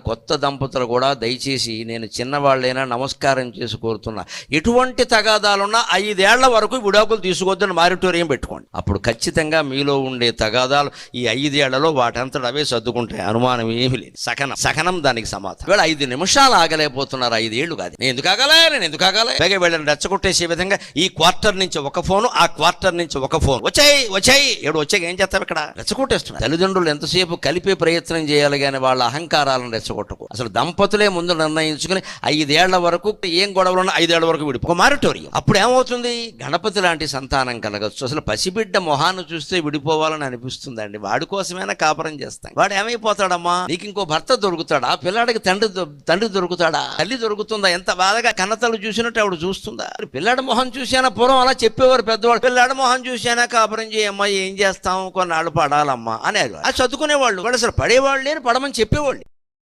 కొత్త దంపతులు కూడా దయచేసి నేను చిన్నవాళ్ళైనా నమస్కారం చేసి కోరుతున్నా, ఎటువంటి తగాదాలున్నా 5 ఏళ్ల వరకు విడాకులు తీసుకోవద్దని మారిటోరియం పెట్టుకోండి. అప్పుడు ఖచ్చితంగా మీలో ఉండే తగాదాలు ఈ 5 ఏళ్లలో వాటంతట అవే సర్దుకుంటాయి, అనుమానం ఏమీ లేదు. సహనం దానికి సమాధానం. వీళ్ళు 5 నిమిషాలు ఆగలేకపోతున్నారు, 5 ఏళ్ళు కాదు. నేను ఎందుకు ఆగాలి పైగా వీళ్ళని రెచ్చగొట్టేసే విధంగా ఈ క్వార్టర్ నుంచి ఒక ఫోను, ఆ క్వార్టర్ నుంచి ఒక ఫోన్, వచ్చాయి ఏడు వచ్చాక ఏం చేస్తాం, ఇక్కడ రెచ్చగొట్టేస్తున్నారు. తల్లిదండ్రులు ఎంతసేపు కలిపే ప్రయత్నం చేయాలి కానీ వాళ్ళ అహంకారాలను రెచ్చగొట్టకు. అసలు దంపతులే ముందు నిర్ణయించుకుని 5 ఏళ్ల వరకు ఏం గొడవలున్నా 5 ఏళ్ల వరకు విడిపో మారిటోరియం. అప్పుడు ఏమవుతుంది, గణపతి లాంటి సంతానం కలగచ్చు. అసలు పసిబిడ్డ మొహాన్ని చూస్తే విడిపోవాలని అనిపిస్తుందండి. వాడి కోసమైనా కాపురం చేస్తాం. వాడు ఏమైపోతాడమ్మా, నీకు ఇంకో భర్త దొరుకుతాడా, పిల్లాడికి తండ్రి దొరుకుతాడా, తల్లి దొరుకుతుందా, ఎంత బాధగా కన్నతలు చూసినట్టు ఆవిడ చూస్తుందా. పిల్లాడి మొహం చూసానా, పూర్వం అలా చెప్పేవారు పెద్దవాళ్ళు, పిల్లాడి మొహం చూసానా కాపురం చేయమ్మా, ఏం చేస్తాం కొన్నాళ్ళు పడాలమ్మా అనేది. అది చదువుకునేవాళ్ళు, వాడు అసలు పడేవాళ్ళు లేని పడమని చెప్పేవాళ్ళు.